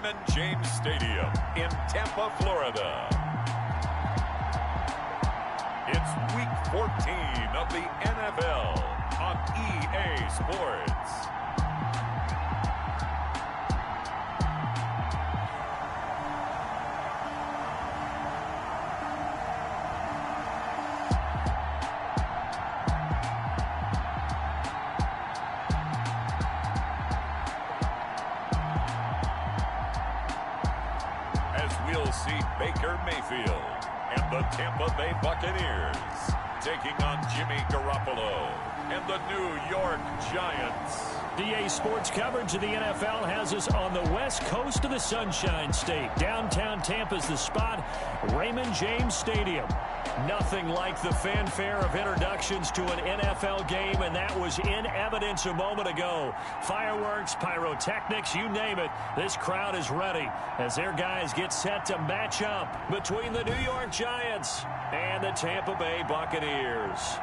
Raymond James Stadium in Tampa, Florida. It's Week 14 of the NFL on EA Sports. We'll see Baker Mayfield and the Tampa Bay Buccaneers taking on Jimmy Garoppolo and the New York Giants. EA Sports coverage of the NFL has us on the west coast of the Sunshine State. Downtown Tampa's the spot, Raymond James Stadium. Nothing like the fanfare of introductions to an NFL game, and that was in evidence a moment ago. Fireworks, pyrotechnics, you name it. This crowd is ready as their guys get set to match up between the New York Giants and the Tampa Bay Buccaneers.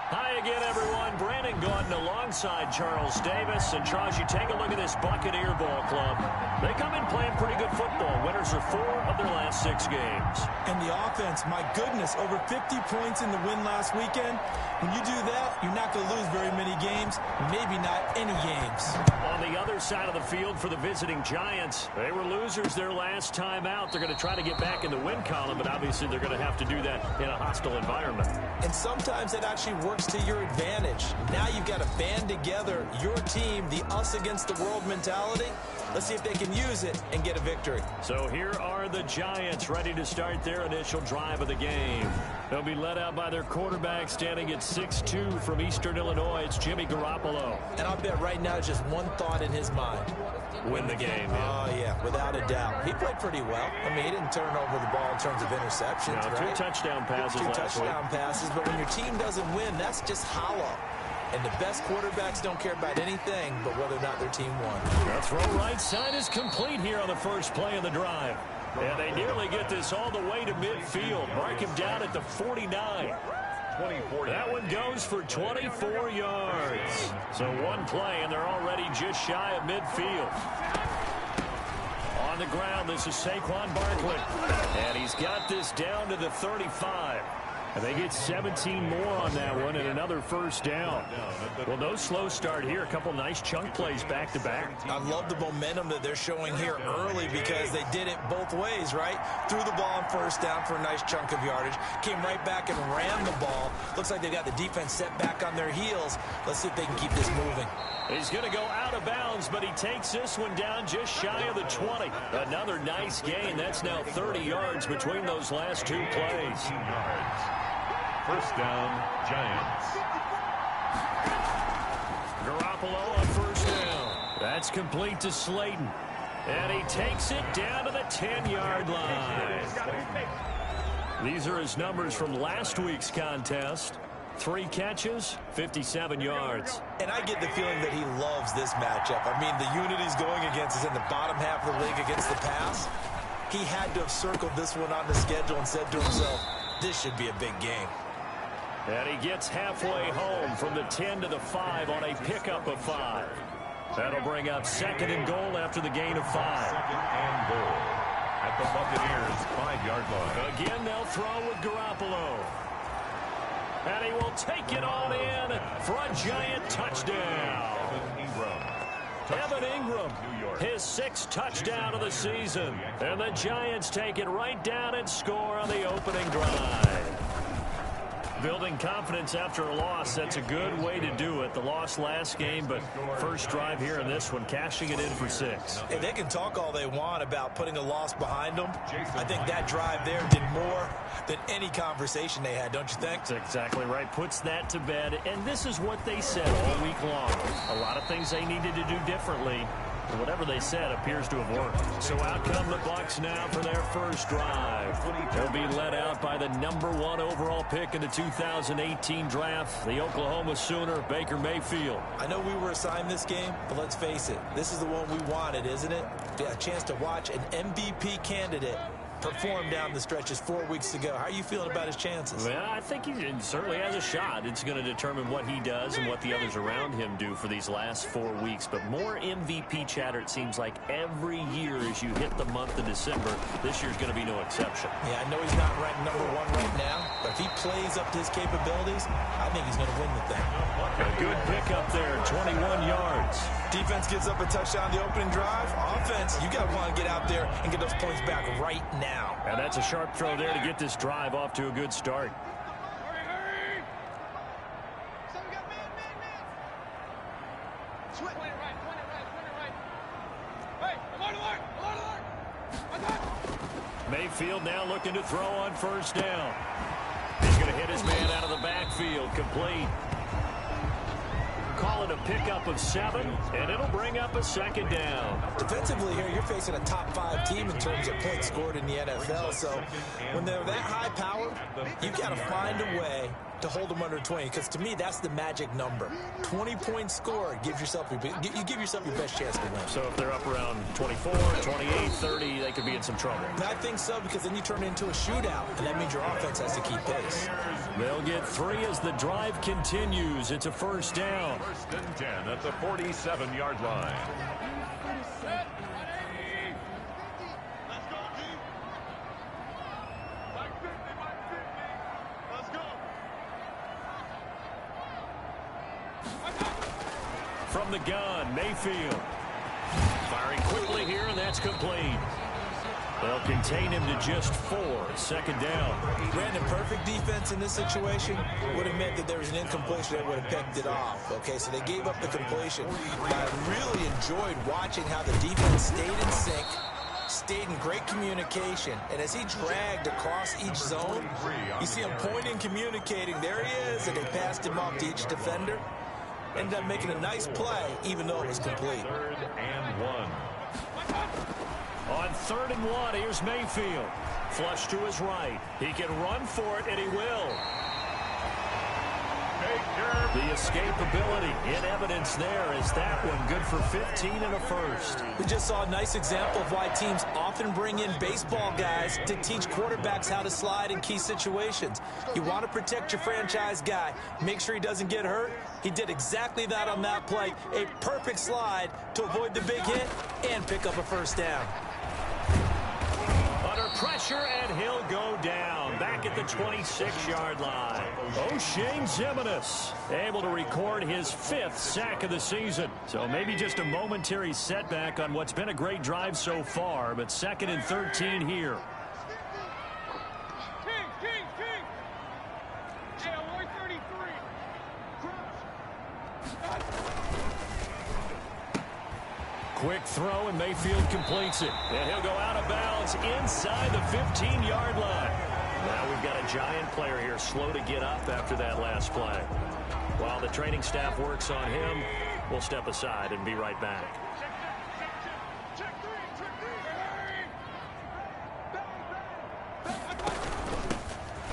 Hi again, everyone. Brandon Gaudin alongside Charles Davis. And Charles, you take a look at this Buccaneer ball club. They come in playing pretty good football. Winners of 4 of their last 6 games. And the offense, my goodness, over 50 points in the win last weekend. When you do that, you're not going to lose very many games, maybe not any games. On the other side of the field for the visiting Giants, they were losers their last time out. They're going to try to get back in the win column, but obviously they're going to have to do that in a hostile environment. And sometimes it actually works to your advantage. Now you've got to band together your team, the us against the world mentality. Let's see if they can use it and get a victory. So here are the Giants ready to start their initial drive of the game. They'll be led out by their quarterback standing at 6'2" from Eastern Illinois. It's Jimmy Garoppolo. And I'll bet right now just one thought in his mind. Win the game. Oh, yeah, without a doubt. He played pretty well. I mean, he didn't turn over the ball in terms of interceptions, no, right? 2 touchdown passes last week. 2 touchdown passes, but when your team doesn't win, that's just hollow. And the best quarterbacks don't care about anything but whether or not their team won. The throw right side is complete here on the first play of the drive. And they nearly get this all the way to midfield. Mark him down at the 49. That one goes for 24 yards. So one play, and they're already just shy of midfield. On the ground, this is Saquon Barkley. And he's got this down to the 35. And they get 17 more on that one and another first down. Well, no slow start here. A couple nice chunk plays back-to-back. I love the momentum that they're showing here early because they did it both ways, right? Threw the ball on first down for a nice chunk of yardage. Came right back and ran the ball. Looks like they've got the defense set back on their heels. Let's see if they can keep this moving. He's going to go out of bounds, but he takes this one down just shy of the 20. Another nice gain. That's now 30 yards between those last 2 plays. First down, Giants. Garoppolo on first down. That's complete to Slayton. And he takes it down to the 10-yard line. These are his numbers from last week's contest. 3 catches, 57 yards. And I get the feeling that he loves this matchup. I mean, the unit he's going against is in the bottom half of the league against the pass. He had to have circled this one on the schedule and said to himself, this should be a big game. And he gets halfway home from the 10 to the 5 on a pickup of 5. That'll bring up 2nd and goal after the gain of 5. 2nd and goal at the Buccaneers' 5-yard line. Again, they'll throw with Garoppolo. And he will take it on in for a Giant touchdown. Evan Ingram, his 6th touchdown of the season. And the Giants take it right down and score on the opening drive. Building confidence after a loss, that's a good way to do it. The loss last game, but first drive here in this one, cashing it in for 6. And they can talk all they want about putting a loss behind them. I think that drive there did more than any conversation they had, don't you think? That's exactly right. Puts that to bed. And this is what they said all week long. A lot of things they needed to do differently. Whatever they said appears to have worked. So out come the Bucks now for their first drive. They'll be led out by the #1 overall pick in the 2018 draft, the Oklahoma Sooner, Baker Mayfield. I know we were assigned this game, but let's face it, this is the one we wanted, isn't it? A chance to watch an MVP candidate performed down the stretches 4 weeks ago. How are you feeling about his chances? Well, I think he certainly has a shot. It's going to determine what he does and what the others around him do for these last 4 weeks. But more MVP chatter, it seems like, every year as you hit the month of December. This year's going to be no exception. Yeah, I know he's not ranked #1 right now, but if he plays up to his capabilities, I think he's going to win the thing. A good pickup there, 21 yards. Defense gives up a touchdown the opening drive. Offense, you got to want to get out there and get those points back right now. And that's a sharp throw there to get this drive off to a good start. Mayfield now looking to throw on first down. He's going to hit his man out of the backfield, complete. Call it a pickup of 7, and it'll bring up a second down. Defensively here, you're facing a top 5 team in terms of points scored in the NFL. So when they're that high power, you've got to find a way to hold them under 20, because to me, that's the magic number. 20 points scored gives yourself you give yourself your best chance to win. So if they're up around 24, 28, 30, they could be in some trouble. And I think so, because then you turn it into a shootout, and that means your offense has to keep pace. They'll get 3 as the drive continues. It's a first down. 1st and 10 at the 47-yard line. From the gun, Mayfield. Firing quickly here, and that's complete. They'll contain him to just 4. 2nd down. Brandon, perfect defense in this situation would have meant that there was an incompletion that would have picked it off. Okay, so they gave up the completion. I really enjoyed watching how the defense stayed in sync, stayed in great communication, and as he dragged across each zone, you see him pointing, communicating. There he is, and they passed him off to each defender. Ended up making a nice play, even though it was complete. 3rd and 1. On 3rd and 1, here's Mayfield. Flush to his right. He can run for it, and he will. The escapability in evidence there is that one good for 15 and a first. We just saw a nice example of why teams often bring in baseball guys to teach quarterbacks how to slide in key situations. You want to protect your franchise guy. Make sure he doesn't get hurt. He did exactly that on that play. A perfect slide to avoid the big hit and pick up a first down. Under pressure, and he'll go down. Back at the 26-yard line. O'Shane Ximines able to record his 5th sack of the season. So maybe just a momentary setback on what's been a great drive so far, but 2nd and 13 here. Quick throw, and Mayfield completes it. And he'll go out of bounds inside the 15-yard line. Now we've got a giant player here slow to get up after that last play. While the training staff works on him, we'll step aside and be right back.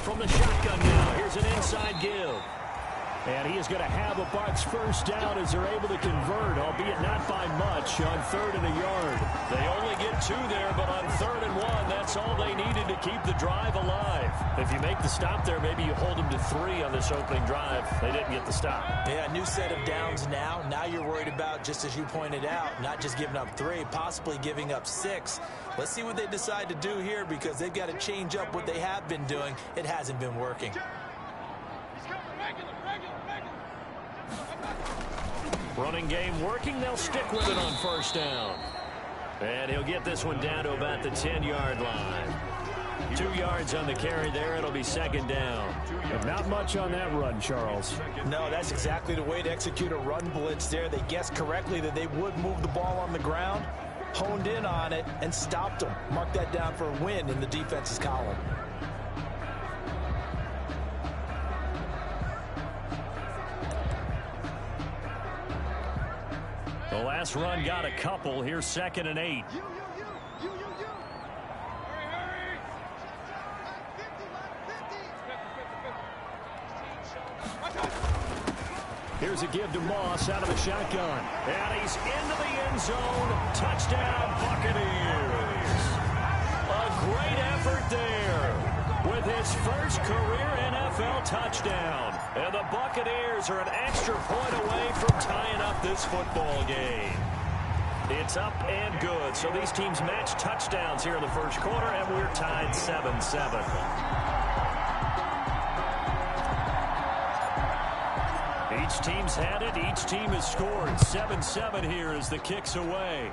From the shotgun now, here's an inside give. And he is going to have a Bucks first down as they're able to convert, albeit not by much, on 3rd and a yard. They only get 2 there, but on 3rd and 1, that's all they needed to keep the drive alive. If you make the stop there, maybe you hold them to 3 on this opening drive. They didn't get the stop. Yeah, new set of downs now. Now you're worried about, just as you pointed out, not just giving up 3, possibly giving up 6. Let's see what they decide to do here, because they've got to change up what they have been doing. It hasn't been working. Running game working. They'll stick with it on first down. And he'll get this one down to about the 10-yard line. 2 yards on the carry there. It'll be 2nd down. And not much on that run, Charles. No, that's exactly the way to execute a run blitz there. They guessed correctly that they would move the ball on the ground, honed in on it, and stopped them. Mark that down for a win in the defense's column. The last run got a couple. Here's 2nd and 8. Here's a give to Moss out of the shotgun. And he's into the end zone. Touchdown, Buccaneers. A great effort effort there with his first career NFL touchdown. And the Buccaneers are an extra point away from tying up this football game. It's up and good. So these teams match touchdowns here in the first quarter, and we're tied 7-7. Each team's had it. Each team has scored. 7-7 here as the kick's away.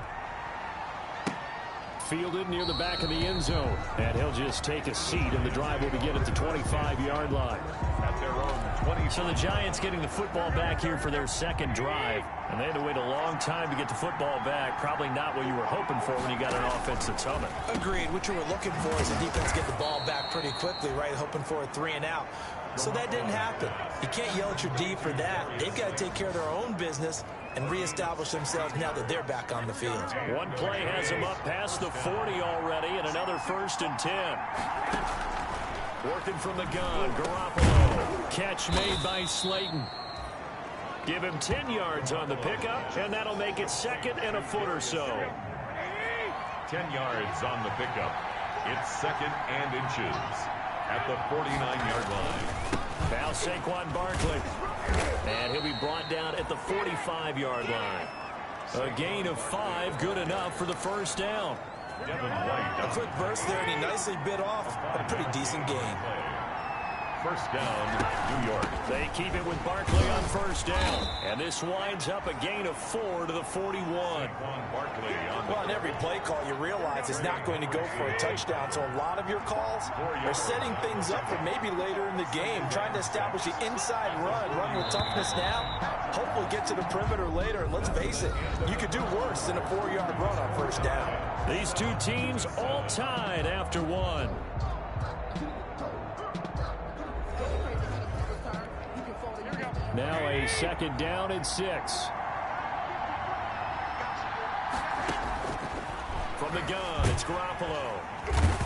Fielded near the back of the end zone. And he'll just take a seat, and the drive will begin at the 25-yard line. At their own 20. So the Giants getting the football back here for their second drive. And they had to wait a long time to get the football back. Probably not what you were hoping for when you got an offense that's humming. Agreed. What you were looking for is the defense get the ball back pretty quickly, right? Hoping for a 3-and-out. So that didn't happen. You can't yell at your D for that. They've got to take care of their own business and reestablish themselves now that they're back on the field. One play has them up past the 40 already, and another 1st and 10. Working from the gun, Garoppolo. Catch made by Slayton. Give him 10 yards on the pickup, and that'll make it 2nd and a foot or so. 10 yards on the pickup. It's 2nd and inches at the 49-yard line. Now Saquon Barkley. And he'll be brought down at the 45-yard line. A gain of 5, good enough for the first down. A quick burst there, and he nicely bit off a pretty decent gain. First down, New York. They keep it with Barkley on first down. And this winds up a gain of 4 to the 41. Well, on every play call, you realize it's not going to go for a touchdown. So a lot of your calls are setting things up for maybe later in the game, trying to establish the inside run with toughness now. Hopefully get to the perimeter later. And let's face it, you could do worse than a 4-yard run on first down. These two teams all tied after one. Now a 2nd down and 6. From the gun, it's Garoppolo.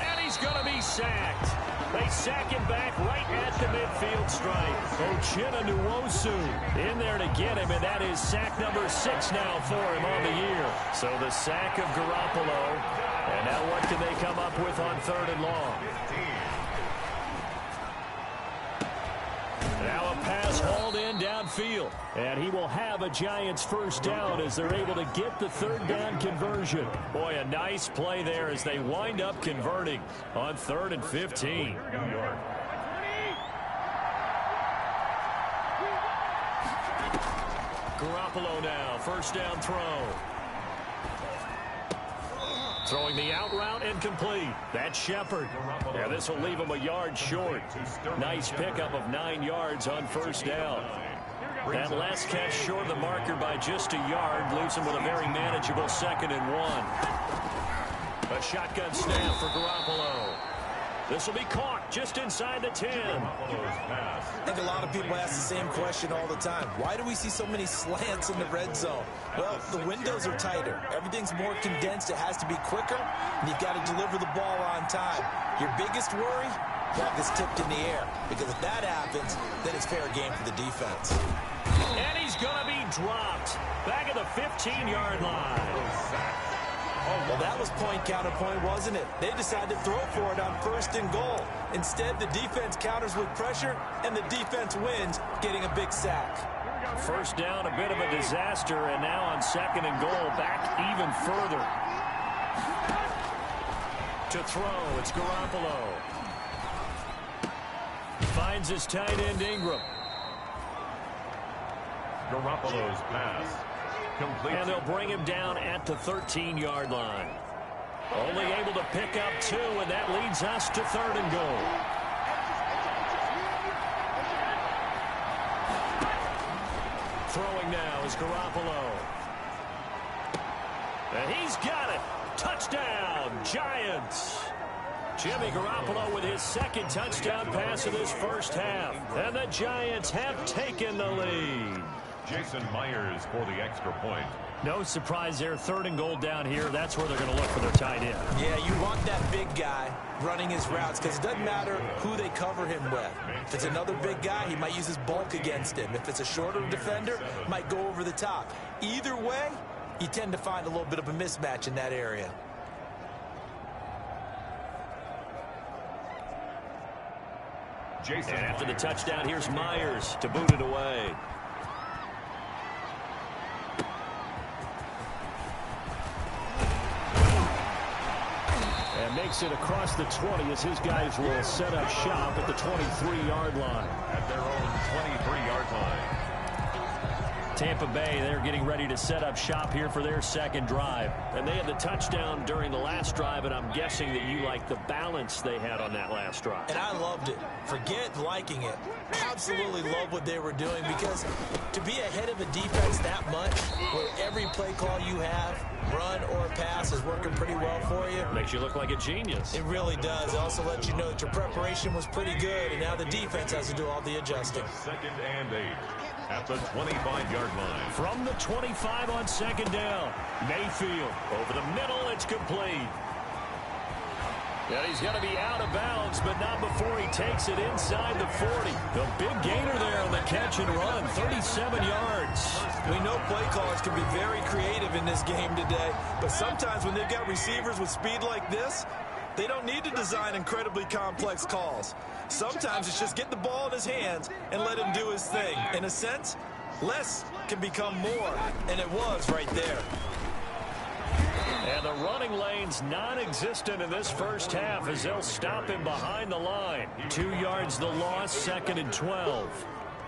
And he's going to be sacked. They sack him back right at the midfield stripe. Ochena Nwosu in there to get him, and that is sack number 6 now for him on the year. So the sack of Garoppolo. And now what can they come up with on 3rd and long? Now a pass hauled in downfield. And he will have a Giants first down as they're able to get the 3rd down conversion. Boy, a nice play there as they wind up converting on 3rd and 15. New York. Garoppolo now, first down throw. Throwing the out route incomplete. That's Shepard. Yeah, this will leave him a yard short. Nice pickup of 9 yards on first down. That last catch short of the marker by just a yard leaves him with a very manageable 2nd and 1. A shotgun snap for Garoppolo. This will be caught just inside the 10. I think a lot of people ask the same question all the time. Why do we see so many slants in the red zone? Well, the windows are tighter. Everything's more condensed. It has to be quicker, and you've got to deliver the ball on time. Your biggest worry? Ball gets tipped in the air, because if that happens, then it's fair game for the defense. And he's going to be dropped back at the 15-yard line. Well, that was point counterpoint, wasn't it? They decided to throw for it on 1st and goal. Instead, the defense counters with pressure, and the defense wins, getting a big sack. First down, a bit of a disaster, and now on 2nd and goal, back even further. To throw, it's Garoppolo. Finds his tight end, Ingram. Garoppolo's pass. Complete. And they'll bring him down at the 13-yard line. Only able to pick up 2, and that leads us to 3rd and goal. Throwing now is Garoppolo. And he's got it. Touchdown, Giants. Jimmy Garoppolo with his 2nd touchdown pass of this first half. And the Giants have taken the lead. Jason Myers for the extra point. No surprise there. 3rd and goal down here. That's where they're going to look for their tight end. Yeah, you want that big guy running his routes because it doesn't matter who they cover him with. If it's another big guy, he might use his bulk against him. If it's a shorter defender, might go over the top. Either way, you tend to find a little bit of a mismatch in that area. And after the touchdown, here's Myers to boot it away. And makes it across the 20 as his guys will set up shop at the 23-yard line. At their own 23-yard line. Tampa Bay, they're getting ready to set up shop here for their second drive. And they had the touchdown during the last drive, and I'm guessing that you like the balance they had on that last drive. And I loved it. Forget liking it. Absolutely love what they were doing, because to be ahead of a defense that much, where every play call you have, run or pass, is working pretty well for you. Makes you look like a genius. It really does. It also lets you know that your preparation was pretty good, and now the defense has to do all the adjusting. 2nd and 8 at the 25-yard line. From the 25 on second down, Mayfield over the middle. It's complete. And he's going to be out of bounds, but not before he takes it inside the 40. The big gainer there on the catch and run, 37 yards. We know play callers can be very creative in this game today, but sometimes when they've got receivers with speed like this, they don't need to design incredibly complex calls. Sometimes it's just get the ball in his hands and let him do his thing. In a sense, less can become more, and it was right there. And the running lane's non-existent in this first half as they'll stop him behind the line. 2 yards the loss, 2nd and 12.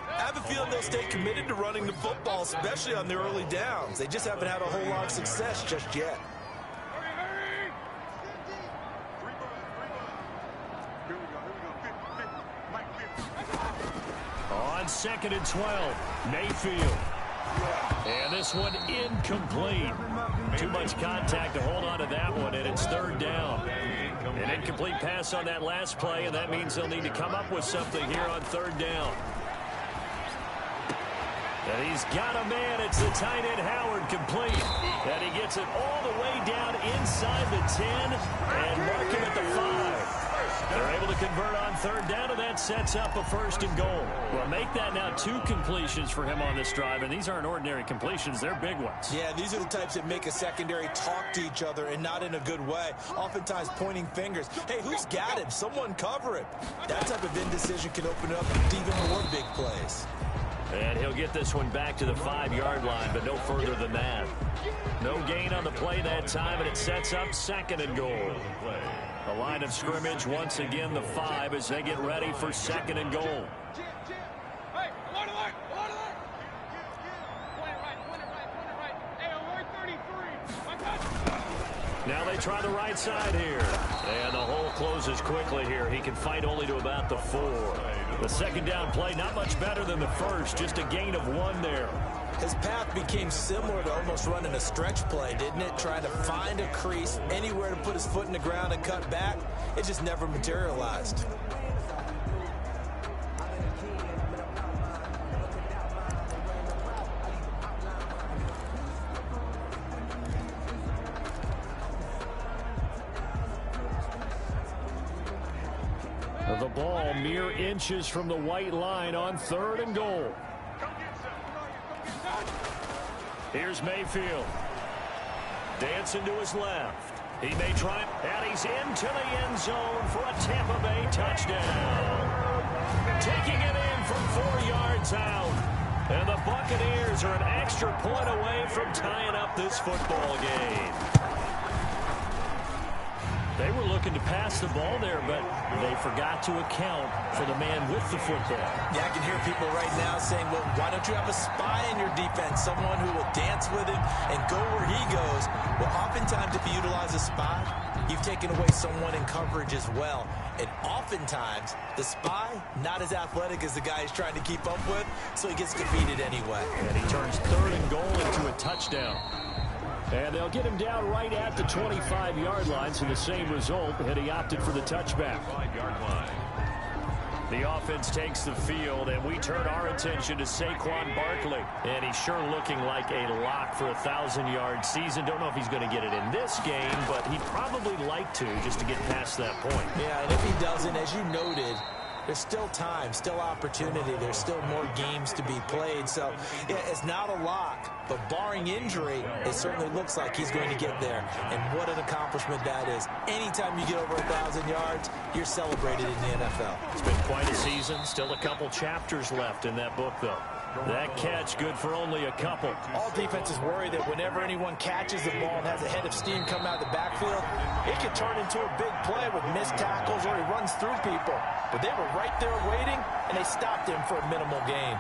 I have a feeling they'll stay committed to running the football, especially on the early downs. They just haven't had a whole lot of success just yet. On 2nd and 12, Mayfield. And this one incomplete. Too much contact to hold on to that one, and it's 3rd down. An incomplete pass on that last play, and that means they'll need to come up with something here on 3rd down. And he's got a man. It's the tight end Howard, complete. And he gets it all the way down inside the 10 and mark him at the 5. They're able to convert on 3rd down, and that sets up a 1st and goal. Well, make that now 2 completions for him on this drive, and these aren't ordinary completions. They're big ones. Yeah, these are the types that make a secondary talk to each other, and not in a good way. Oftentimes pointing fingers. Hey, who's got him? Someone cover him. That type of indecision can open up even more big plays. And he'll get this one back to the 5-yard line, but no further than that. No gain on the play that time, and it sets up 2nd and goal. The line of scrimmage, once again, the 5 as they get ready for 2nd and goal. Now they try the right side here. And the hole closes quickly here. He can fight only to about the 4. The 2nd down play, not much better than the first. Just a gain of 1 there. His path became similar to almost running a stretch play, didn't it? Trying to find a crease, anywhere to put his foot in the ground and cut back. It just never materialized. The ball mere inches from the white line on 3rd and goal. Here's Mayfield. Dancing to his left. He may try, and he's into the end zone for a Tampa Bay touchdown. Taking it in from 4 yards out. And the Buccaneers are an extra point away from tying up this football game. They were looking to pass the ball there, but they forgot to account for the man with the football. Yeah, I can hear people right now saying, well, why don't you have a spy in your defense, someone who will dance with him and go where he goes? Well, oftentimes if you utilize a spy, you've taken away someone in coverage as well. And oftentimes, the spy, not as athletic as the guy he's trying to keep up with, so he gets defeated anyway. And he turns 3rd and goal into a touchdown. And they'll get him down right at the 25-yard line, so the same result, and he opted for the touchback. 5-yard line. The offense takes the field, and we turn our attention to Saquon Barkley. And he's sure looking like a lock for a 1,000-yard season. Don't know if he's going to get it in this game, but he'd probably like to just to get past that point. Yeah, and if he doesn't, as you noted, There's still time, still opportunity. There's still more games to be played. So, yeah, it's not a lock, but barring injury, it certainly looks like he's going to get there. And what an accomplishment that is. Anytime you get over 1,000 yards, you're celebrated in the NFL. It's been quite a season. Still a couple chapters left in that book, though. That catch good for only a couple. All defenses worry that whenever anyone catches the ball and has a head of steam coming out of the backfield, it can turn into a big play with missed tackles or he runs through people. But they were right there waiting, and they stopped him for a minimal gain.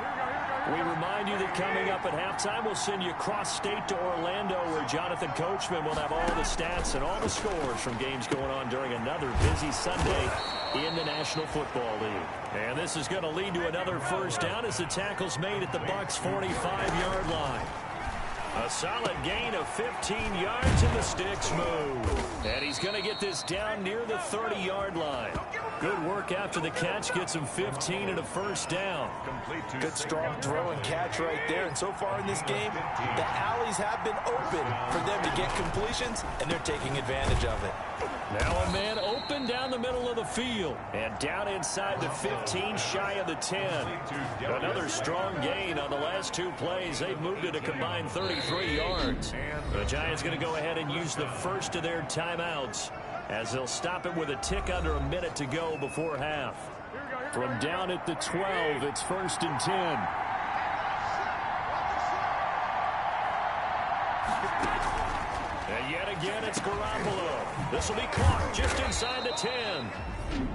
We remind you that coming up at halftime, we'll send you cross-state to Orlando, where Jonathan Coachman will have all the stats and all the scores from games going on during another busy Sunday in the National Football League. And this is going to lead to another first down as the tackle's made at the Bucks' 45-yard line. A solid gain of 15 yards, and the sticks move. And he's going to get this down near the 30-yard line. Good work after the catch. Gets him 15 and a first down. Good strong throw and catch right there. And so far in this game, the alleys have been open for them to get completions, and they're taking advantage of it. Now a man open down the middle of the field. And down inside the 15, shy of the 10. Another strong gain on the last two plays. They've moved it a combined 33 yards. The Giants going to go ahead and use the first of their timeouts, as they'll stop it with a tick under a minute to go before half. From down at the 12, it's 1st and 10. And yet again, it's Garoppolo. This will be caught just inside the 10.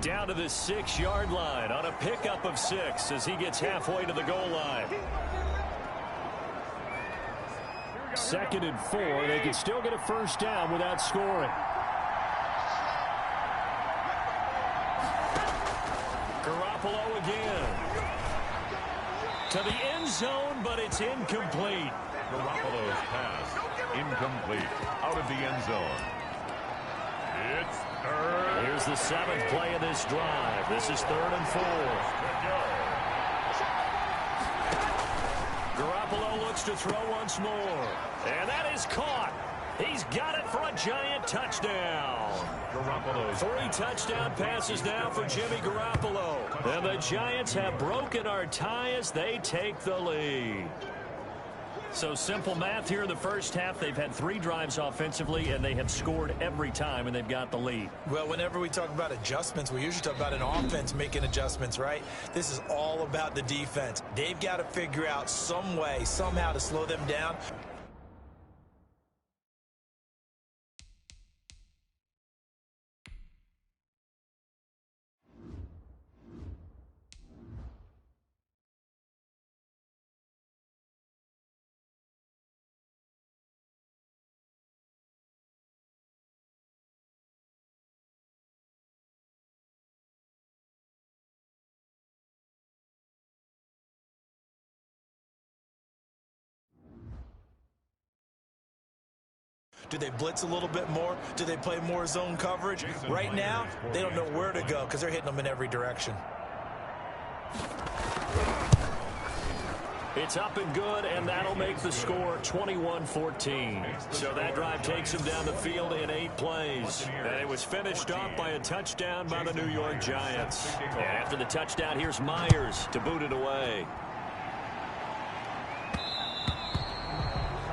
Down to the 6-yard line on a pickup of 6 as he gets halfway to the goal line. 2nd and 4. They can still get a first down without scoring. Garoppolo again. To the end zone, but it's incomplete. Garoppolo's pass incomplete, out of the end zone. It's third. Here's the 7th play of this drive. This is 3rd and 4. Garoppolo looks to throw once more. And that is caught. He's got it for a Giant touchdown. Garoppolo's 3 touchdown passes now for Jimmy Garoppolo. And the Giants have broken our tie as they take the lead. So simple math here in the first half. They've had 3 drives offensively, and they have scored every time, and they've got the lead. Well, whenever we talk about adjustments, we usually talk about an offense making adjustments, right? This is all about the defense. They've got to figure out some way, somehow to slow them down. Do they blitz a little bit more? Do they play more zone coverage? Right now, they don't know where to go because they're hitting them in every direction. It's up and good, and that'll make the score 21-14. So that drive takes them down the field in 8 plays. And it was finished off by a touchdown by the New York Giants. And after the touchdown, here's Myers to boot it away.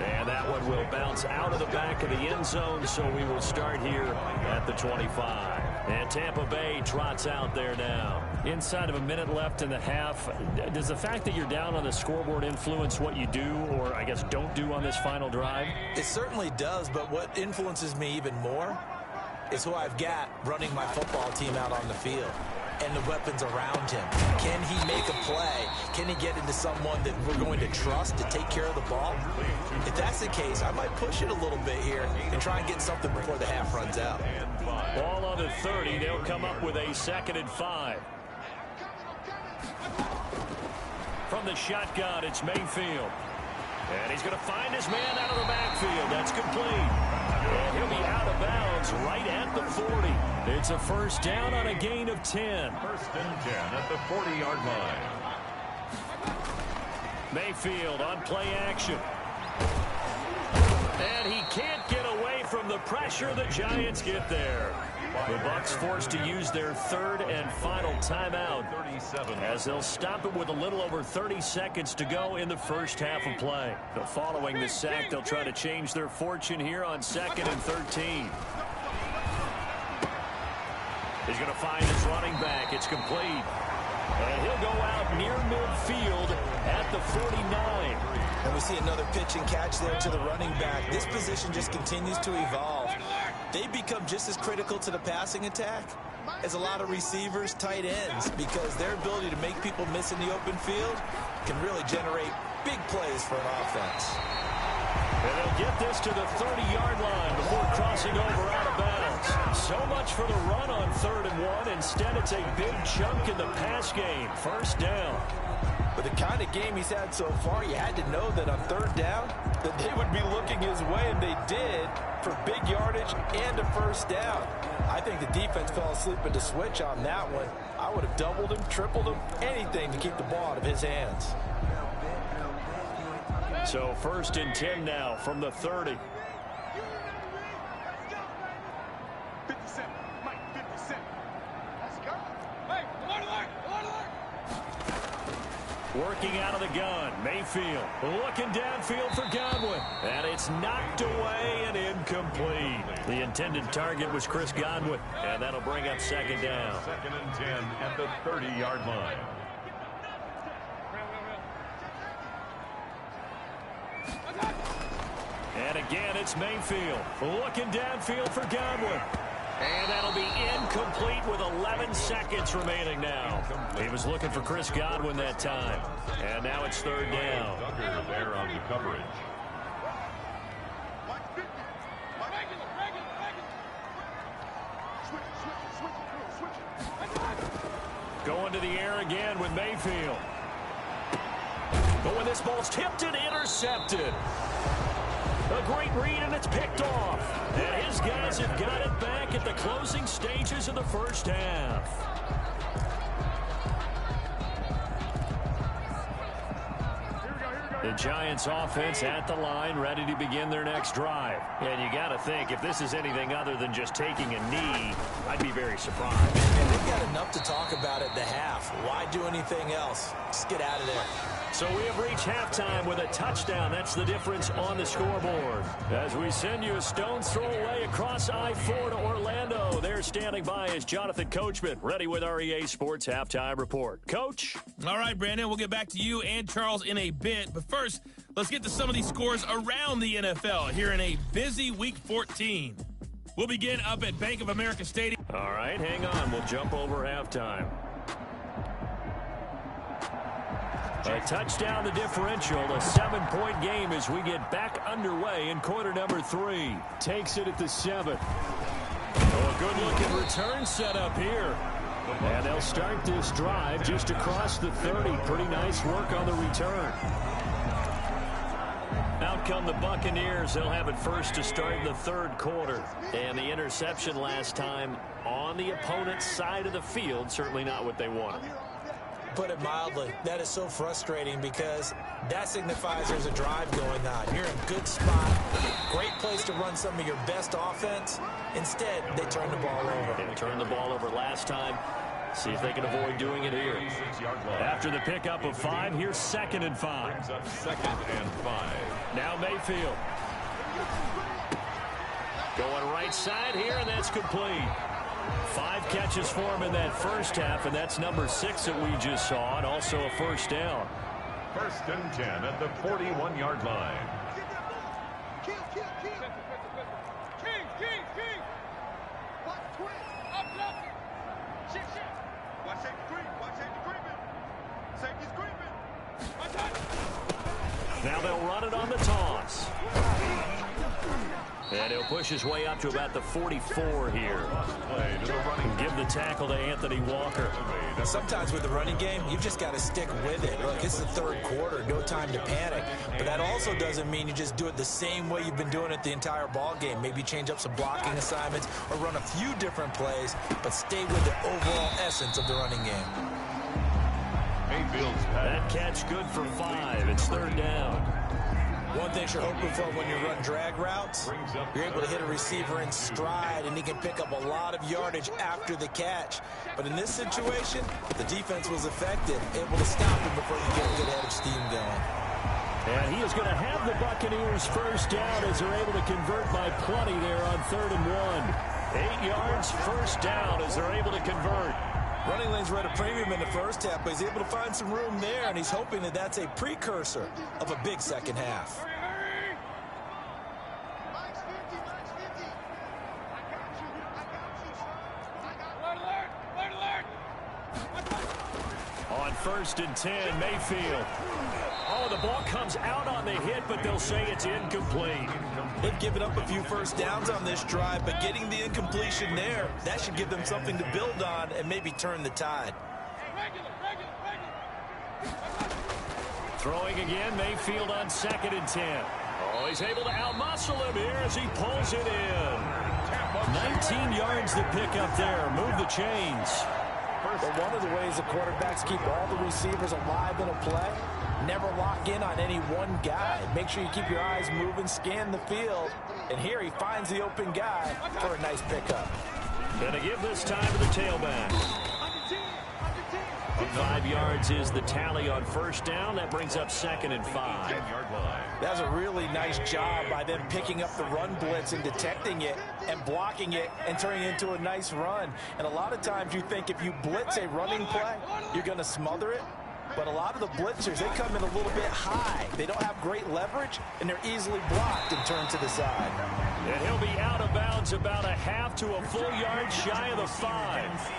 And that one will bounce out of the back of the end zone, so we will start here at the 25. And Tampa Bay trots out there now. Inside of a minute left in the half, does the fact that you're down on the scoreboard influence what you do, or I guess don't do on this final drive? It certainly does, but what influences me even more is who I've got running my football team out on the field and the weapons around him. Can he make a play? Can he get into someone that we're going to trust to take care of the ball? If that's the case, I might push it a little bit here and try and get something before the half runs out. Ball on the 30. They'll come up with a 2nd and 5. From the shotgun, it's Mayfield. And he's going to find his man out of the backfield. That's complete. And he'll be out of bounds right at the 40. It's a first down on a gain of 10. 1st and 10 at the 40-yard line. Mayfield on play action. And he can't get away from the pressure. The Giants get there. The Bucks forced to use their third and final timeout as they'll stop it with a little over 30 seconds to go in the first half of play. Following the sack, they'll try to change their fortune here on 2nd and 13. He's going to find his running back. It's complete. And he'll go out near midfield at the 49. And we see another pitch and catch there to the running back. This position just continues to evolve. They become just as critical to the passing attack as a lot of receivers, tight ends, because their ability to make people miss in the open field can really generate big plays for an offense. And they'll get this to the 30-yard line before crossing over out of bounds. So much for the run on 3rd and 1. Instead, it's a big chunk in the pass game. First down. But the kind of game he's had so far, you had to know that on 3rd down, that they would be looking his way, and they did, for big yardage and a first down. I think the defense fell asleep at the switch on that one. I would have doubled him, tripled him, anything to keep the ball out of his hands. So 1st and 10 now from the 30. 57. Mike, 57. Let's go. Hey, alert. Working out of the gun, Mayfield looking downfield for Godwin. And it's knocked away and incomplete. The intended target was Chris Godwin. And that'll bring up 2nd down. 2nd and 10 at the 30-yard line. And again, it's Mayfield looking downfield for Godwin. And that'll be incomplete with 11 seconds remaining now. He was looking for Chris Godwin that time. And now it's 3rd down. Tucker there on the coverage. Going to the air again with Mayfield. But when this ball's tipped and intercepted. A great read, and it's picked off. And his guys have got it back at the closing stages of the first half. The Giants offense at the line, ready to begin their next drive. And you got to think, if this is anything other than just taking a knee, I'd be very surprised. And they've got enough to talk about at the half. Why do anything else? Just get out of there. So we have reached halftime with a touchdown. That's the difference on the scoreboard. As we send you a stone's throw away across I-4 to Orlando. There standing by is Jonathan Coachman, ready with our EA Sports Halftime Report. Coach? All right, Brandon, we'll get back to you and Charles in a bit. But first, let's get to some of these scores around the NFL here in a busy Week 14. We'll begin up at Bank of America Stadium. All right, hang on. We'll jump over halftime. A touchdown the differential, a 7-point game as we get back underway in quarter number 3. Takes it at the 7. Oh, a good-looking return set up here. And they'll start this drive just across the 30. Pretty nice work on the return. Out come the Buccaneers. They'll have it first to start in the 3rd quarter. And the interception last time on the opponent's side of the field, certainly not what they wanted. Put it mildly, that is so frustrating because that signifies there's a drive going on. You're in a good spot, great place to run some of your best offense. Instead, they turn the ball over. They turned the ball over last time. See if they can avoid doing it here. After the pickup of 5, here's 2nd and 5. Brings up 2nd and 5. Now Mayfield. Going right side here, and that's complete. 5 catches for him in that first half, and that's number 6 that we just saw, and also a first down. 1st and 10 at the 41-yard line. Now they'll run it on the toss. And he'll push his way up to about the 44 here. Give the tackle to Anthony Walker. Sometimes with the running game, you've just got to stick with it. Look, it's the 3rd quarter, no time to panic. But that also doesn't mean you just do it the same way you've been doing it the entire ball game. Maybe change up some blocking assignments or run a few different plays, but stay with the overall essence of the running game. That catch good for 5. It's 3rd down. One thing you're hoping for when you run drag routes, you're able to hit a receiver in stride, and he can pick up a lot of yardage after the catch. But in this situation, the defense was effective, able to stop him before he get a good head of steam going. And he is going to have the Buccaneers first down as they're able to convert by plenty there on 3rd and 1. 8 yards, first down as they're able to convert. Running lanes were at a premium in the first half, but he's able to find some room there, and he's hoping that that's a precursor of a big second half. On 1st and 10, Mayfield. Oh, the ball comes out on the hit, but they'll say it's incomplete. They've given up a few first downs on this drive, but getting the incompletion there, that should give them something to build on and maybe turn the tide. Throwing again, Mayfield on 2nd and 10. Oh, he's able to outmuscle him here as he pulls it in. 19 yards to pick up there. Move the chains. But one of the ways the quarterbacks keep all the receivers alive in a play, never lock in on any one guy. Make sure you keep your eyes moving, scan the field. And here he finds the open guy for a nice pickup. Gonna give this time to the tailback. 5 yards is the tally on first down. That brings up 2nd and 5. That's a really nice job by them picking up the run blitz and detecting it and blocking it and turning it into a nice run. And a lot of times you think if you blitz a running play, you're going to smother it. But a lot of the blitzers, they come in a little bit high. They don't have great leverage, and they're easily blocked and turned to the side. And he'll be out of bounds about a half to a full yard shy of the 5.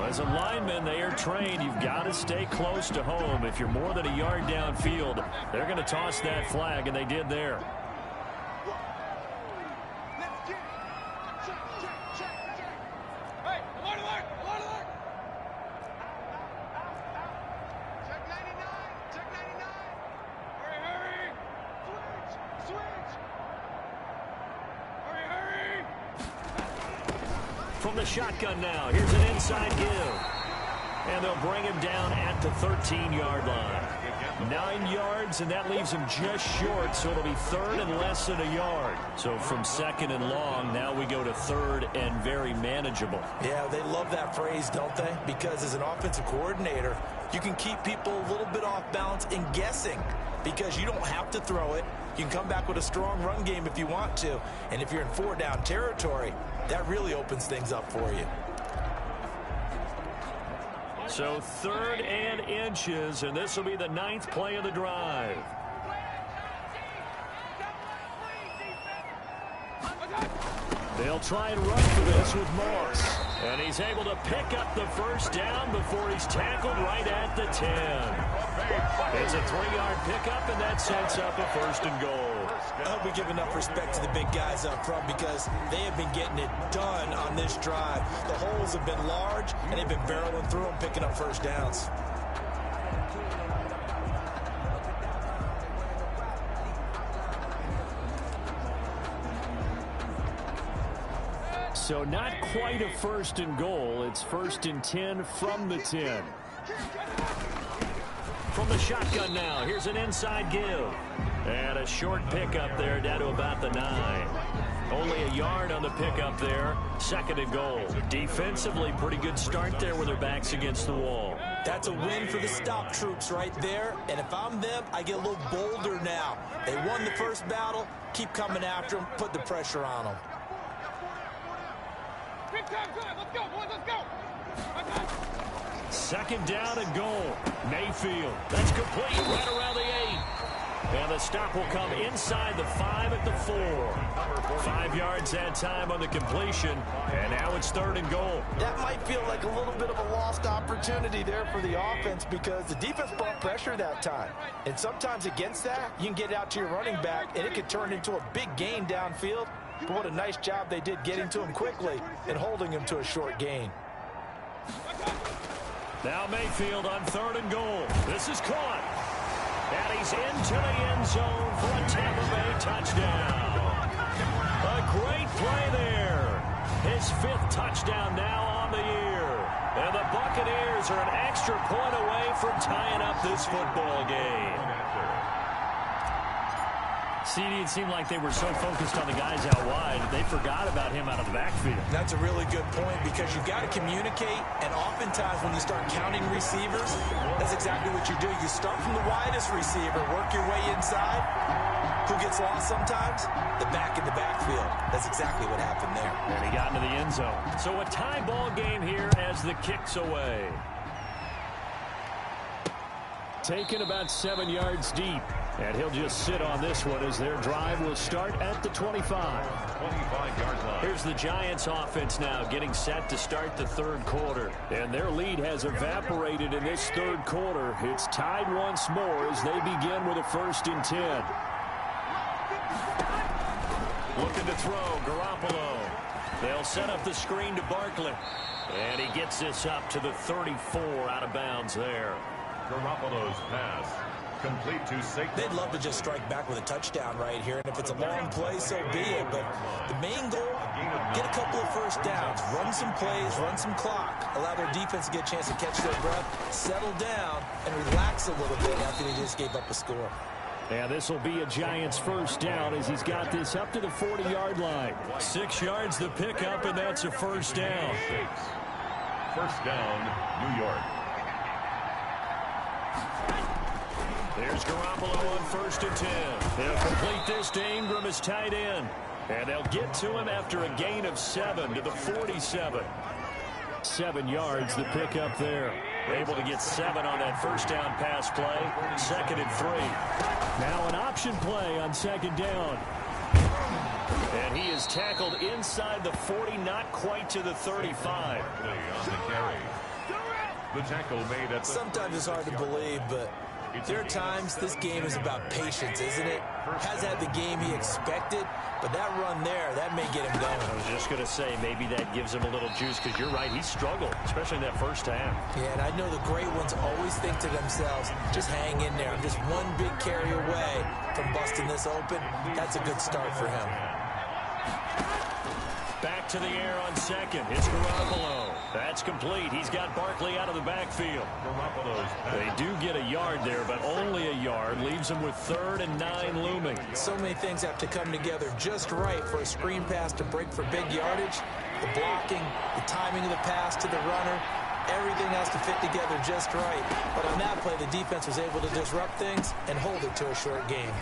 As a lineman, they are trained. You've got to stay close to home. If you're more than a yard downfield, they're going to toss that flag, and they did there. From the shotgun now, here's an inside give. And they'll bring him down at the 13-yard line. 9 yards, and that leaves him just short, so it'll be 3rd and less than a yard. So from 2nd and long, now we go to 3rd and very manageable. Yeah, they love that phrase, don't they? Because as an offensive coordinator, you can keep people a little bit off balance and guessing because you don't have to throw it. You can come back with a strong run game if you want to. And if you're in 4-down territory, that really opens things up for you. So 3rd and inches, and this will be the 9th play of the drive. They'll try and run for this with Moss. And he's able to pick up the first down before he's tackled right at the 10. It's a 3-yard pickup, and that sets up a 1st and goal. I hope we give enough respect to the big guys up front because they have been getting it done on this drive. The holes have been large, and they've been barreling through them, picking up first downs. So not quite a 1st and goal. It's 1st and 10 from the 10. From the shotgun now, here's an inside give. And a short pickup there down to about the 9. Only a yard on the pickup there. 2nd and goal. Defensively, pretty good start there with their backs against the wall. That's a win for the stop troops right there. And if I'm them, I get a little bolder now. They won the first battle. Keep coming after them. Put the pressure on them. Let's go, boys, let's go. 2nd down and goal. Mayfield. That's complete right around the 8. And the stop will come inside the 5 at the 4. 5 yards that time on the completion. And now it's 3rd and goal. That might feel like a little bit of a lost opportunity there for the offense because the defense brought pressure that time. And sometimes against that, you can get it out to your running back, and it could turn into a big gain downfield. But what a nice job they did getting to him quickly and holding him to a short gain. Now Mayfield on 3rd and goal. This is caught. And he's into the end zone for a Tampa Bay touchdown. A great play there. His 5th touchdown now on the year. And the Buccaneers are an extra point away from tying up this football game. CD, it seemed like they were so focused on the guys out wide, they forgot about him out of the backfield. That's a really good point because you've got to communicate, and oftentimes when you start counting receivers, that's exactly what you do. You start from the widest receiver, work your way inside. Who gets lost sometimes? The back in the backfield. That's exactly what happened there. And he got into the end zone. So a tie ball game here as the kick's away. Taken about 7 yards deep. And he'll just sit on this one as their drive will start at the 25. 25-yard line. Here's the Giants offense now getting set to start the third quarter. And their lead has evaporated in this third quarter. It's tied once more as they begin with a 1st and 10. Looking to throw, Garoppolo. They'll set up the screen to Barkley. And he gets this up to the 34 out of bounds there. Garoppolo's pass. Complete to Saquon. They'd love to just strike back with a touchdown right here, and if it's a long play, so be it. But the main goal, get a couple of first downs, run some plays, run some clock, allow their defense to get a chance to catch their breath, settle down, and relax a little bit after they just gave up a score. And this will be a Giants 1st down as he's got this up to the 40-yard line. 6 yards the pickup, and that's a 1st down. 1st down, New York. There's Garoppolo on 1st and 10. They'll complete this to Ingram as tight end. And they'll get to him after a gain of 7 to the 47. 7 yards the pickup there. Able to get 7 on that 1st down pass play. 2nd and 3. Now an option play on 2nd down. And he is tackled inside the 40, not quite to the 35. On the carry. The tackle made at the Sometimes it's hard to believe, but there are times this game is about patience, isn't it? Has had the game he expected, but that run there, that may get him going. I was just going to say, maybe that gives him a little juice, because you're right, he struggled, especially in that 1st half. Yeah, and I know the great ones always think to themselves, just hang in there. I'm just one big carry away from busting this open. That's a good start for him. Back to the air on 2nd. It's Garoppolo. That's complete. He's got Barkley out of the backfield. They do get a yard there, but only a yard. Leaves them with 3rd and 9 looming. So many things have to come together just right for a screen pass to break for big yardage. The blocking, the timing of the pass to the runner, everything has to fit together just right. But on that play, the defense was able to disrupt things and hold it to a short game.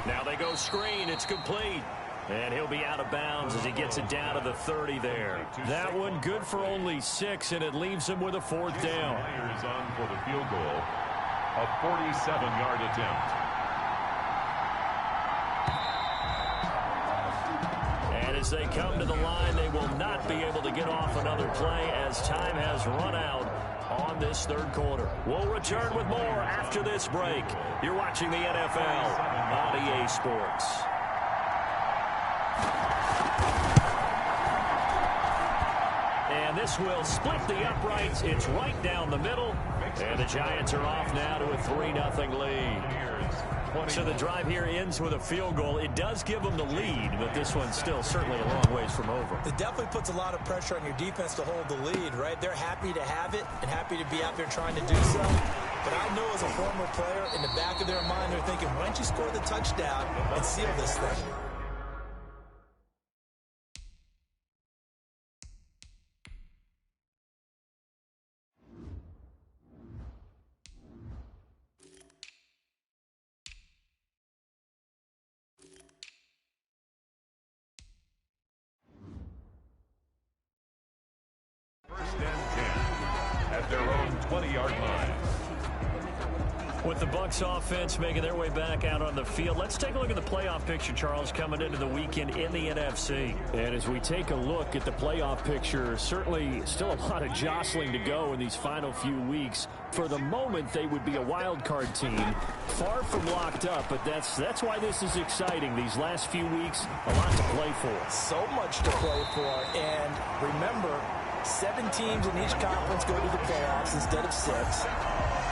Now they go screen. It's complete. And he'll be out of bounds as he gets it down to the 30 there. That one good for only 6, and it leaves him with a 4th down. Myers on for the field goal. A 47-yard attempt. And as they come to the line, they will not be able to get off another play as time has run out on this 3rd quarter. We'll return with more after this break. You're watching the NFL on EA Sports. And this will split the uprights. It's right down the middle. And the Giants are off now to a 3-0 lead. So the drive here ends with a field goal. It does give them the lead, but this one's still certainly a long ways from over. It definitely puts a lot of pressure on your defense to hold the lead, right? They're happy to have it and happy to be out there trying to do so. But I know as a former player, in the back of their mind, they're thinking, why don't you score the touchdown and seal this thing? At their own 20-yard line. With the Bucks offense making their way back out on the field, let's take a look at the playoff picture, Charles, coming into the weekend in the NFC. And as we take a look at the playoff picture, certainly still a lot of jostling to go in these final few weeks. For the moment, they would be a wild card team, far from locked up, but that's why this is exciting. These last few weeks, a lot to play for. So much to play for, and remember, 7 teams in each conference go to the playoffs instead of 6.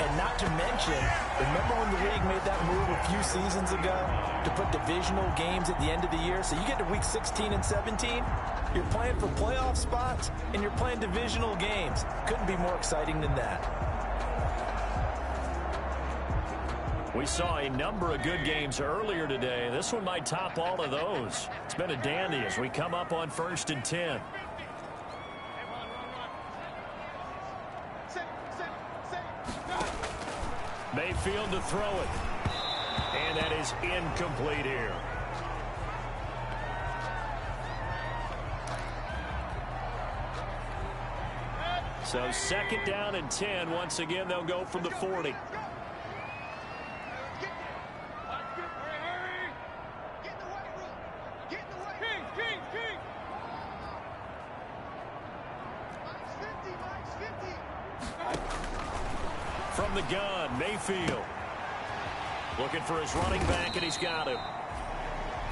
And not to mention, remember when the league made that move a few seasons ago to put divisional games at the end of the year? So you get to week 16 and 17, you're playing for playoff spots, and you're playing divisional games. Couldn't be more exciting than that. We saw a number of good games earlier today. This one might top all of those. It's been a dandy as we come up on 1st and 10. Mayfield to throw it. And that is incomplete here. So 2nd down and 10. Once again, they'll go from the 40. From the gun, Mayfield. Looking for his running back, and he's got him.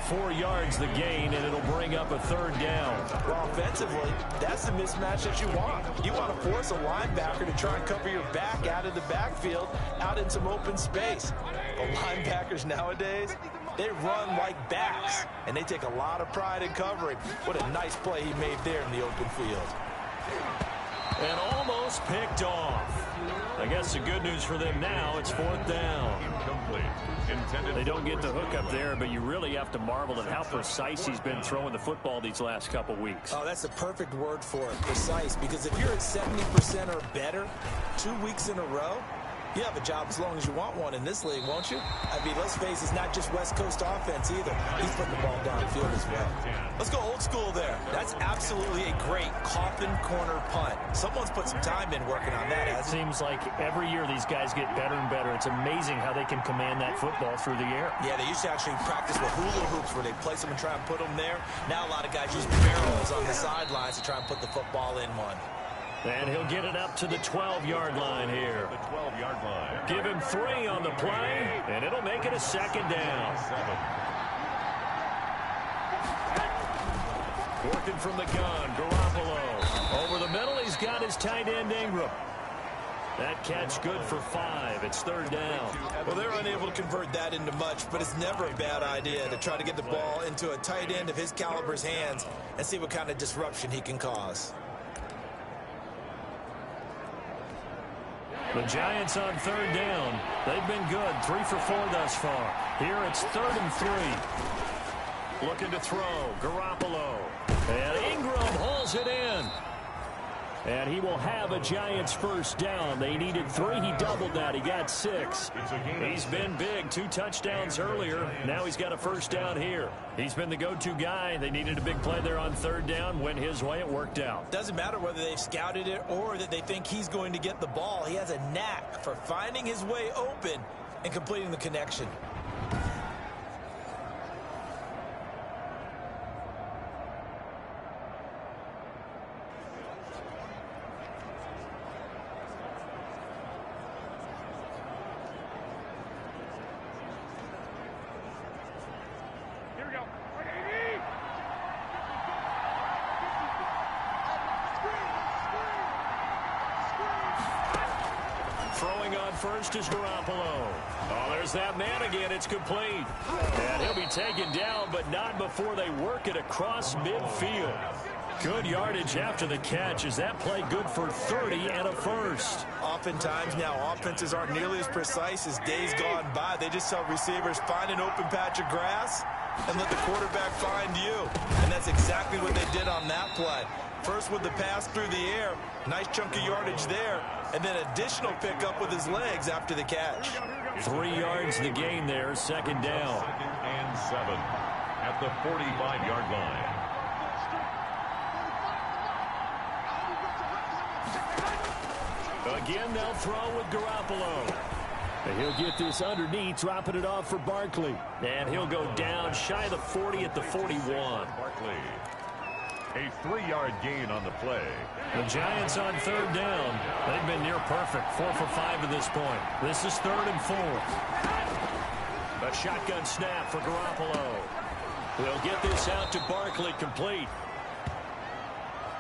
4 yards the gain, and it'll bring up a 3rd down. Well, offensively, that's the mismatch that you want. You want to force a linebacker to try and cover your back out of the backfield, out in some open space. But linebackers nowadays, they run like backs, and they take a lot of pride in covering. What a nice play he made there in the open field. And almost picked off. I guess the good news for them now, it's 4th down. Incomplete. Intended. They don't get the hook up there, but you really have to marvel at how precise he's been throwing the football these last couple weeks. Oh, that's the perfect word for it, precise, because if you're at 70% or better 2 weeks in a row, you have a job as long as you want one in this league, won't you? I mean, let's face it, it's not just West Coast offense either. He's putting the ball downfield as well. Let's go old school there. That's absolutely a great coffin corner punt. Someone's put some time in working on that, hasn't it? Seems like every year these guys get better and better. It's amazing how they can command that football through the air. Yeah, they used to actually practice with hula hoops where they place them and try and put them there. Now a lot of guys use barrels on the sidelines to try and put the football in one. And he'll get it up to the 12-yard line here. The 12-yard line. Give him 3 on the play, and it'll make it a 2nd down. Working from the gun, Garoppolo. Over the middle, he's got his tight end, Ingram. That catch good for 5. It's 3rd down. Well, they're unable to convert that into much, but it's never a bad idea to try to get the ball into a tight end of his caliber's hands and see what kind of disruption he can cause. The Giants on 3rd down. They've been good. 3 for 4 thus far. Here it's 3rd and 3. Looking to throw. Garoppolo. And Ingram hauls it in. And he will have a Giants 1st down. They needed 3. He doubled that. He got 6. He's been big. 2 touchdowns earlier. Now he's got a 1st down here. He's been the go-to guy. They needed a big play there on 3rd down. Went his way. It worked out. Doesn't matter whether they've scouted it or that they think he's going to get the ball. He has a knack for finding his way open and completing the connection. Throwing on first is Garoppolo. Oh, there's that man again. It's complete. And he'll be taken down, but not before they work it across midfield. Good yardage after the catch. Is that play good for 30 and a 1st? Oftentimes now, offenses aren't nearly as precise as days gone by. They just tell receivers, find an open patch of grass and let the quarterback find you. And that's exactly what they did on that play. First with the pass through the air, nice chunk of yardage there, and then additional pickup with his legs after the catch. 3 yards the gain there, 2nd down. 2nd and 7 at the 45-yard line. Again, they'll throw with Garoppolo. And he'll get this underneath, dropping it off for Barkley. And he'll go down shy of the 40 at the 41. Barkley. A 3-yard gain on the play. The Giants on 3rd down. They've been near perfect. 4 for 5 at this point. This is 3rd and 4. A shotgun snap for Garoppolo. They'll get this out to Barkley, complete.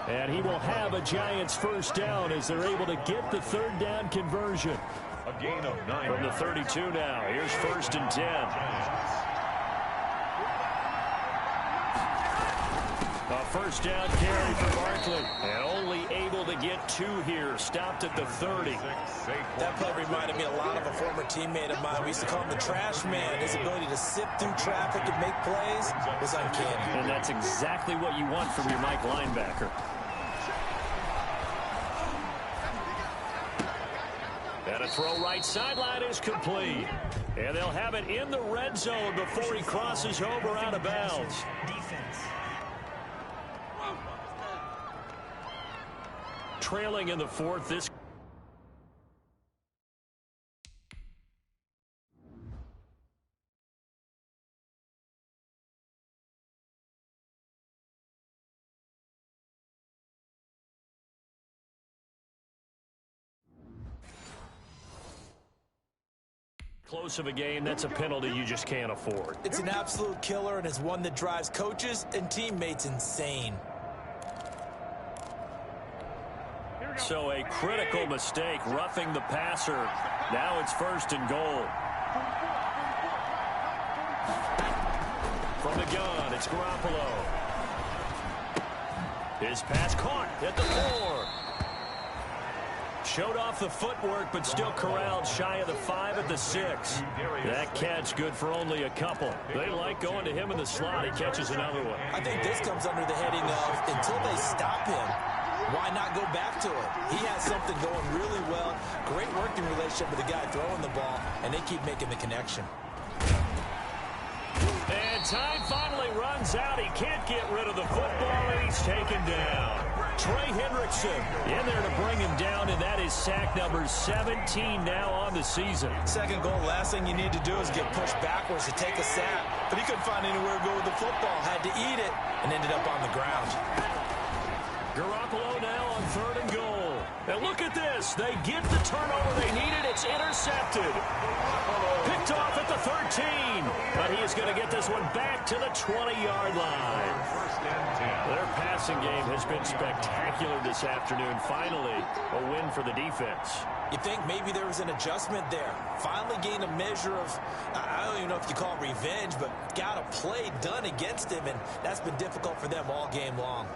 And he will have a Giants 1st down as they're able to get the 3rd down conversion. A gain of 9. From the 32 now. Here's 1st and 10. A first down carry for Barkley. And only able to get 2 here. Stopped at the 30. That play reminded me a lot of a former teammate of mine. We used to call him the trash man. His ability to sift through traffic and make plays was uncanny. And that's exactly what you want from your Mike linebacker. And a throw right sideline is complete. And they'll have it in the red zone before he crosses over out of bounds. Trailing in the 4th. This close of a game, that's a penalty you just can't afford. It's an absolute killer, and it's one that drives coaches and teammates insane. So a critical mistake, roughing the passer. Now it's 1st and goal. From the gun, it's Garoppolo. His pass caught at the 4. Showed off the footwork, but still corralled shy of the 5 at the 6. That catch good for only a couple. They like going to him in the slot. He catches another one. I think this comes under the heading of until they stop him, why not go back to it? He has something going really well. Great working relationship with the guy throwing the ball, and they keep making the connection. And time finally runs out. He can't get rid of the football, and he's taken down. Trey Hendrickson in there to bring him down, and that is sack number 17 now on the season. Second goal, last thing you need to do is get pushed backwards to take a sack. But he couldn't find anywhere to go with the football. Had to eat it and ended up on the ground. Garoppolo now on 3rd and goal. And look at this. They get the turnover they needed. It's intercepted. Picked off at the 13. But he is going to get this one back to the 20-yard line. Their passing game has been spectacular this afternoon. Finally, a win for the defense. You think maybe there was an adjustment there. Finally gained a measure of, I don't even know if you call it revenge, but got a play done against him, and that's been difficult for them all game long.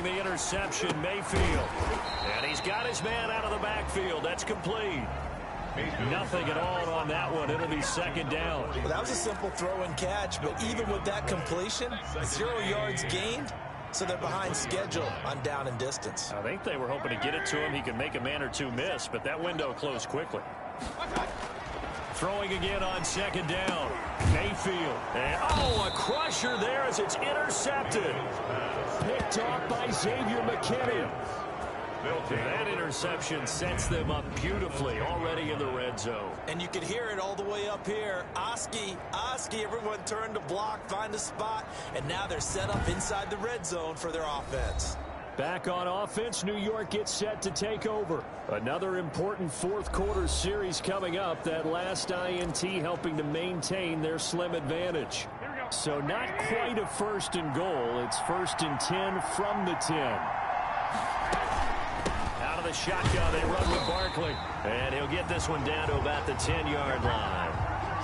The interception, Mayfield. And he's got his man out of the backfield. That's complete. Nothing at all on that one. It'll be 2nd down. Well, that was a simple throw and catch, but even with that completion, 0 yards gained, so they're behind schedule on down and distance. I think they were hoping to get it to him. He could make a man or 2 miss, but that window closed quickly. Throwing again on 2nd down. Mayfield. And, a crusher there as it's intercepted. Picked off by Xavier McKinney. That interception sets them up beautifully already in the red zone. And you could hear it all the way up here. Oski, everyone turned to block, find a spot, and now they're set up inside the red zone for their offense. Back on offense, New York gets set to take over. Another important 4th quarter series coming up. That last INT helping to maintain their slim advantage. So not quite a 1st and goal. It's 1st and 10 from the 10. Out of the shotgun, they run with Barkley. And he'll get this one down to about the 10-yard line.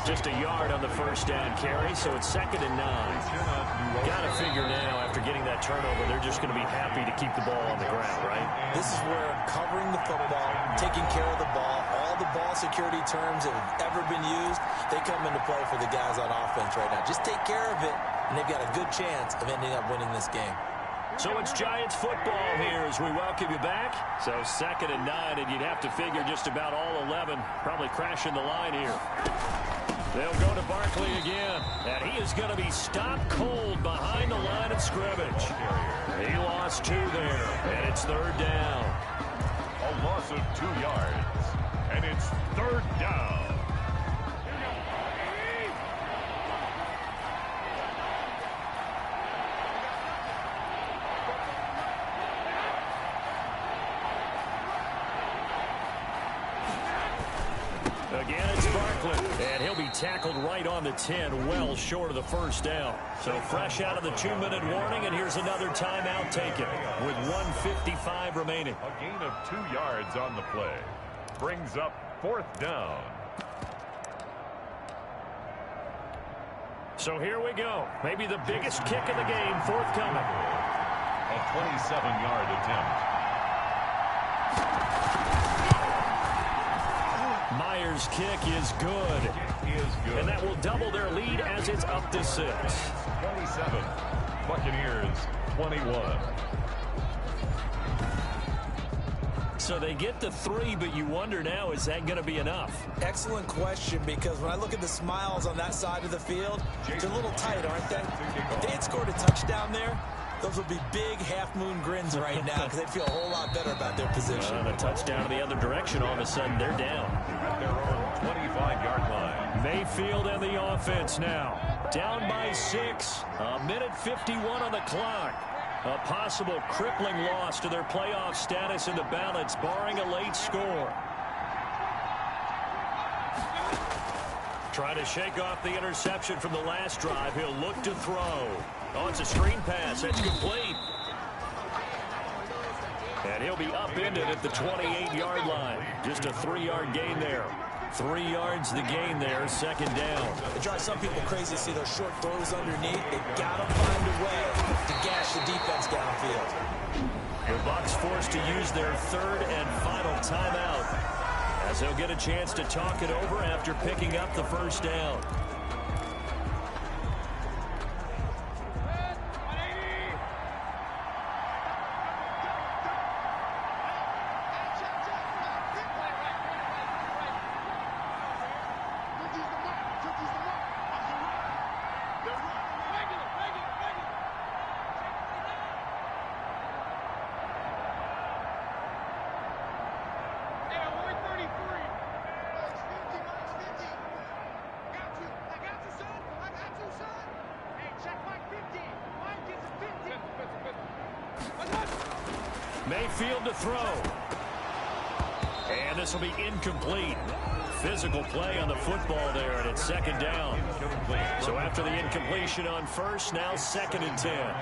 Just a yard on the 1st down carry, so it's 2nd and 9. Got to figure now, after getting that turnover, they're just going to be happy to keep the ball on the ground, right? This is where covering the football, taking care of the ball, all the ball security terms that have ever been used, they come into play for the guys on offense right now. Just take care of it, and they've got a good chance of ending up winning this game. So it's Giants football here as we welcome you back. So 2nd and 9, and you'd have to figure just about all 11 probably crashing the line here. They'll go to Barkley again, and he is going to be stopped cold behind the line of scrimmage. He lost 2 there, and it's 3rd down. A loss of 2 yards, and it's 3rd down. Franklin. And he'll be tackled right on the 10, well short of the first down. So fresh out of the 2-minute warning, and here's another timeout taken with 1:55 remaining. A gain of 2 yards on the play. Brings up 4th down. So here we go. Maybe the biggest kick of the game forthcoming. A 27-yard attempt. Myers' kick is good. And that will double their lead as it's up to 6. 27. Buccaneers 21. So they get to 3, but you wonder now, is that going to be enough? Excellent question, because when I look at the smiles on that side of the field, they're a little tight, aren't they? If they had scored a touchdown there, those would be big half-moon grins right now because they'd feel a whole lot better about their position. A touchdown in the other direction, all of a sudden they're down. At their own 25-yard line. Mayfield and the offense now. Down by 6. A minute 51 on the clock. A possible crippling loss to their playoff status in the balance, barring a late score. Trying to shake off the interception from the last drive. He'll look to throw. Oh, it's a screen pass. That's complete. And he'll be upended at the 28-yard line. Just a 3-yard gain there. 3 yards the gain there, 2nd down. It drives some people crazy to see those short throws underneath. They've got to find a way to gash the defense downfield. The Bucks forced to use their 3rd and final timeout, as they'll get a chance to talk it over after picking up the 1st down. Mayfield to throw. And this will be incomplete. Physical play on the football there, and it's 2nd down. So after the incompletion on 1st, now 2nd and 10.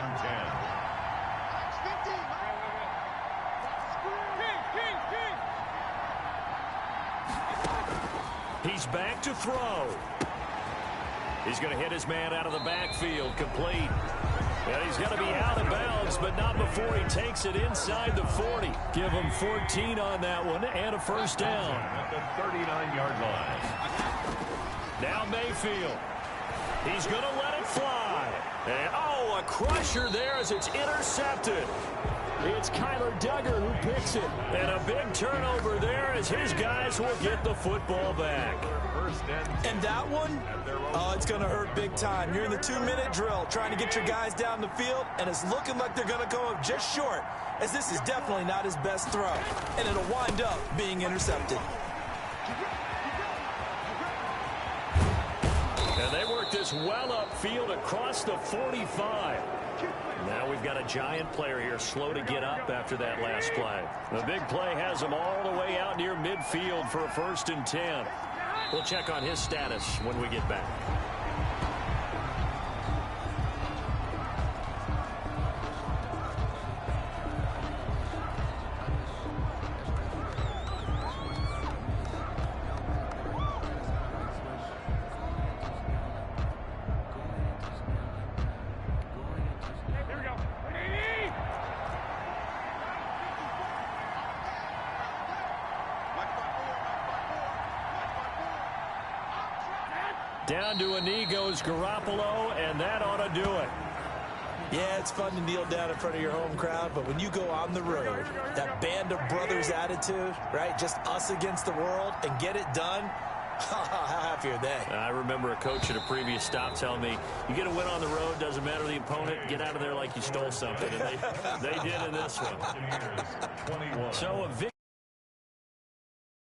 He's back to throw. He's going to hit his man out of the backfield, complete. And he's going to be out of bounds, but not before he takes it inside the 40. Give him 14 on that one and a 1st down. At the 39-yard line. Now Mayfield. He's going to let it fly. And, oh, a crusher there as it's intercepted. It's Kyler Duggar who picks it. And a big turnover there as his guys will get the football back. And that one, oh, it's going to hurt big time. You're in the 2-minute drill trying to get your guys down the field, and it's looking like they're going to come up just short, as this is definitely not his best throw. And it'll wind up being intercepted. And they work this well upfield across the 45. Now we've got a giant player here slow to get up after that last play. The big play has him all the way out near midfield for a 1st and 10. We'll check on his status when we get back. Down to a knee goes Garoppolo, and that ought to do it. Yeah, it's fun to kneel down in front of your home crowd, but when you go on the road, that band of brothers attitude, right, just us against the world, and get it done, how happy are they? I remember a coach at a previous stop telling me, you get a win on the road, doesn't matter the opponent, get out of there like you stole something. And they did in this one. So a victory.